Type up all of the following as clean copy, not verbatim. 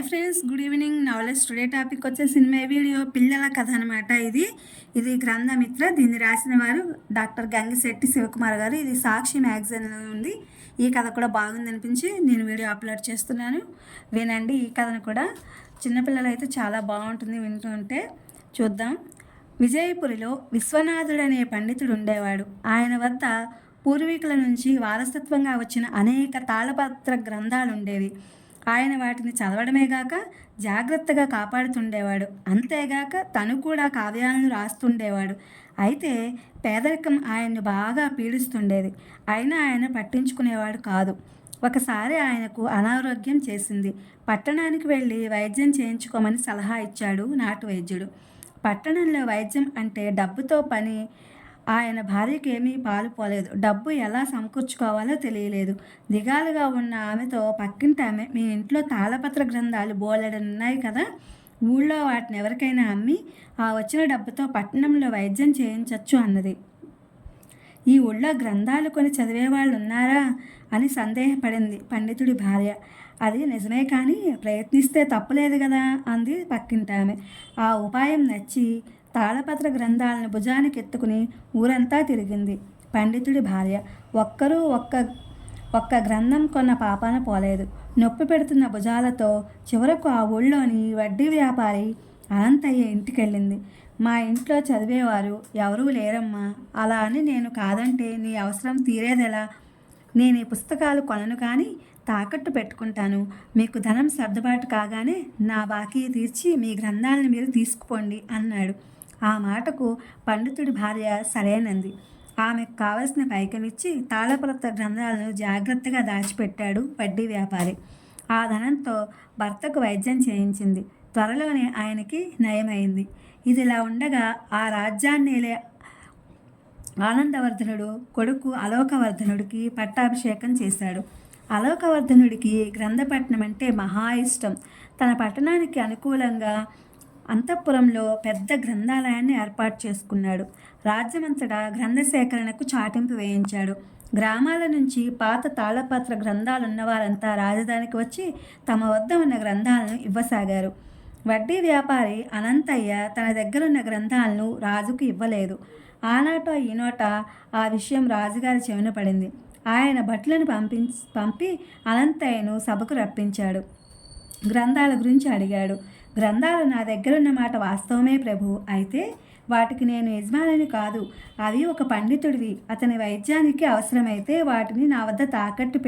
Hi friends, good evening. నవలెస్ today topic వచ్చే cinema video పిల్లల కథ అనమాట. ఇది గ్రంథమిత్ర. దీన్ని రాసిన వారు డాక్టర్ గంగిశెట్టి శివకుమార్ గారు. ఇది సాక్షి మ్యాగజైన్లో ఉంది. ఈ కథ కూడా బాగుందనిపించి నేను వీడియో అప్లోడ్ చేస్తున్నాను, వినండి. ఈ కథను కూడా చిన్నపిల్లలు అయితే చాలా బాగుంటుంది వింటూ ఉంటే. చూద్దాం. విజయపురిలో విశ్వనాథుడు అనే పండితుడు ఉండేవాడు. ఆయన వద్ద పూర్వీకుల నుంచి వారసత్వంగా వచ్చిన అనేక తాళపత్ర గ్రంథాలు ఉండేవి. ఆయన వాటిని చదవడమే గాక జాగ్రత్తగా కాపాడుతుండేవాడు. అంతేగాక తను కూడా కావ్యాలను రాస్తుండేవాడు. అయితే పేదరికం ఆయన్ని బాగా పీడిస్తుండేది. అయినా ఆయన పట్టించుకునేవాడు కాదు. ఒకసారి ఆయనకు అనారోగ్యం చేసింది. పట్టణానికి వెళ్ళి వైద్యం చేయించుకోమని సలహా ఇచ్చాడు నాటు వైద్యుడు. పట్టణంలో వైద్యం అంటే డబ్బుతో పని. ఆయన భార్యకి ఏమీ పాలుపోలేదు. డబ్బు ఎలా సమకూర్చుకోవాలో తెలియలేదు. దిగాలుగా ఉన్న ఆమెతో పక్కింటి ఆమె, మీ ఇంట్లో తాళపత్ర గ్రంథాలు బోలెడనున్నాయి కదా, ఊళ్ళో వాటిని ఎవరికైనా అమ్మి ఆ వచ్చిన డబ్బుతో పట్టణంలో వైద్యం చేయించవచ్చు అన్నది. ఈ ఊళ్ళో గ్రంథాలు కొని చదివేవాళ్ళు ఉన్నారా అని సందేహపడింది పండితుడి భార్య. అది నిజమే, కానీ ప్రయత్నిస్తే తప్పులేదు కదా అంది పక్కింటామె. ఆ ఉపాయం నచ్చి తాళపత్ర గ్రంథాలను భుజానికి ఎత్తుకుని ఊరంతా తిరిగింది పండితుడి భార్య. ఒక్క గ్రంథం కొన్న పాపాన పోలేదు. నొప్పి పెడుతున్న భుజాలతో చివరకు ఆ ఊళ్ళోని వడ్డీ వ్యాపారి అనంతయ్య ఇంటికెళ్ళింది. మా ఇంట్లో చదివేవారు ఎవరూ లేరమ్మా. అలా అని నేను కాదంటే నీ అవసరం తీరేదెలా? నేను ఈ పుస్తకాలు కొనను, కానీ తాకట్టు పెట్టుకుంటాను. మీకు ధనం సర్దుబాటు కాగానే నా బాకీ తీర్చి మీ గ్రంథాలను మీరు తీసుకుపోండి అన్నాడు. ఆ మాటకు పండితుడి భార్య సరేనంది. ఆమెకు కావలసిన పైకమిచ్చి తాళపత్ర గ్రంథాలను జాగ్రత్తగా దాచిపెట్టాడు వడ్డీ వ్యాపారి. ఆ ధనంతో భర్తకు వైద్యం చేయించింది. త్వరలోనే ఆయనకి నయమైంది. ఇదిలా ఉండగా ఆ రాజ్యాన్నేలే ఆనందవర్ధనుడు కొడుకు అలోకవర్ధనుడికి పట్టాభిషేకం చేశాడు. అలోకవర్ధనుడికి గ్రంథపట్నం అంటే మహా ఇష్టం. తన పట్టణానికి అనుకూలంగా అంతఃపురంలో పెద్ద గ్రంథాలయాన్ని ఏర్పాటు చేసుకున్నాడు. రాజ్యమంతటా గ్రంథ సేకరణకు చాటింపు వేయించాడు. గ్రామాల నుంచి పాత తాళపత్ర గ్రంథాలున్న వారంతా రాజధానికి వచ్చి తమ వద్ద ఉన్న గ్రంథాలను ఇవ్వసాగారు. వడ్డీ వ్యాపారి అనంతయ్య తన దగ్గరున్న గ్రంథాలను రాజుకు ఇవ్వలేదు. ఆనాటో ఈనోట ఆ విషయం రాజుగారి చెవిన పడింది. ఆయన భటులను పంపి అనంతయ్యను సభకు రప్పించాడు. గ్రంథాల గురించి అడిగాడు. గ్రంథాలు నా దగ్గరున్న మాట వాస్తవమే ప్రభు. అయితే వాటికి నేను యజమానిని కాదు. అవి ఒక పండితుడివి. అతని వైద్యానికి అవసరమైతే వాటిని నా వద్ద తాకట్టు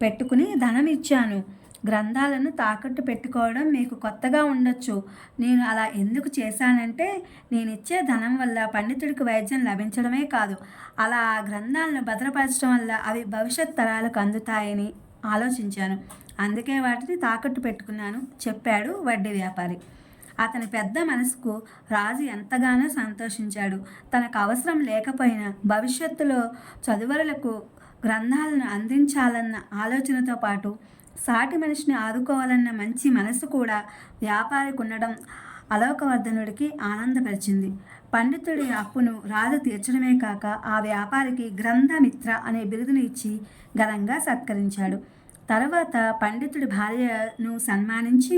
పెట్టుకుని ధనం ఇచ్చాను. గ్రంథాలను తాకట్టు పెట్టుకోవడం మీకు కొత్తగా ఉండొచ్చు. నేను అలా ఎందుకు చేశానంటే, నేనిచ్చే ధనం వల్ల పండితుడికి వైద్యం లభించడమే కాదు, అలా ఆ గ్రంథాలను భద్రపరచడం వల్ల అవి భవిష్యత్ తరాలకు అందుతాయని ఆలోచించాను. అందుకే వాటిని తాకట్టు పెట్టుకున్నాను చెప్పాడు వడ్డీ వ్యాపారి. అతని పెద్ద మనసుకు రాజు ఎంతగానో సంతోషించాడు. తనకు అవసరం లేకపోయినా భవిష్యత్తులో చదువరులకు గ్రంథాలను అందించాలన్న ఆలోచనతో పాటు సాటి మనిషిని ఆదుకోవాలన్న మంచి మనసు కూడా వ్యాపారికి ఉండడం అలోకవర్ధనుడికి ఆనందపరిచింది. పండితుడి అప్పును రాజు తీర్చడమే కాక ఆ వ్యాపారికి గ్రంథమిత్ర అనే బిరుదును ఇచ్చి ఘనంగా సత్కరించాడు. తర్వాత పండితుడి భార్యను సన్మానించి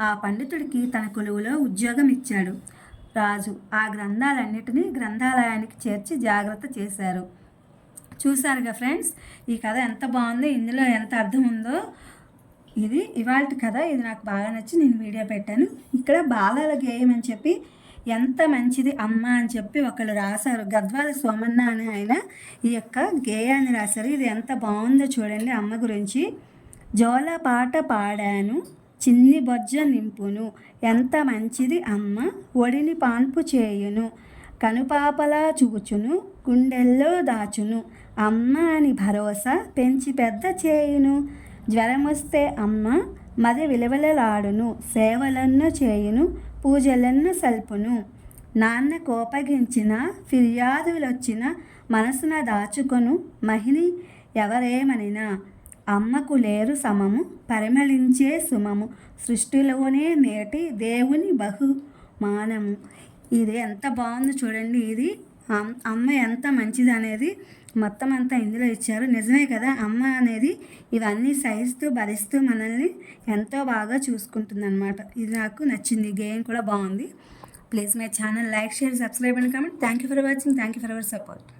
ఆ పండితుడికి తన కొలువులో ఉద్యోగం ఇచ్చాడు రాజు. ఆ గ్రంథాలన్నిటినీ గ్రంథాలయానికి చేర్చి జాగ్రత్త చేశారు. చూశారుగా ఫ్రెండ్స్, ఈ కథ ఎంత బాగుందో, ఇందులో ఎంత అర్థం ఉందో. ఇది ఇవాల్టి కథ. ఇది నాకు బాగా నచ్చి నేను వీడియో పెట్టాను. ఇక్కడ బాలల గేయం అని చెప్పి ఎంత మంచిది అమ్మ అని చెప్పి ఒకళ్ళు రాశారు. గద్వాల సోమన్న అని ఆయన ఈ యొక్క గేయాన్ని రాశారు. ఇది ఎంత బాగుందో చూడండి. అమ్మ గురించి జోల పాట పాడాను, చిన్ని బొజ్జ నింపును, ఎంత మంచిది అమ్మ, ఒడిని పాన్పు చేయును, కనుపాపలా చూచును, గుండెల్లో దాచును, అమ్మ అని భరోసా పెంచి పెద్ద చేయును, జ్వరమొస్తే అమ్మ మది విలువలలాడును, సేవలన్న చేయును, పూజలన్న సల్పును, నాన్న కోపగించిన ఫిర్యాదులొచ్చిన మనసున దాచుకొను, మహిని ఎవరేమనినా, అమ్మకు లేరు సమము, పరిమళించే సుమము, సృష్టిలోనే మేటి దేవుని బహుమానము. ఇది ఎంత బాగుందో చూడండి. ఇది అమ్మ ఎంత మంచిది అనేది మొత్తం అంతా ఇందులో ఇచ్చారు. నిజమే కదా, అమ్మ అనేది ఇవన్నీ సహిస్తూ భరిస్తూ మనల్ని ఎంతో బాగా చూసుకుంటుందన్నమాట. ఇది నాకు నచ్చింది. గేమ్ కూడా బాగుంది. Please my channel like, share, subscribe and comment. Thank you for watching. Thank you for our support.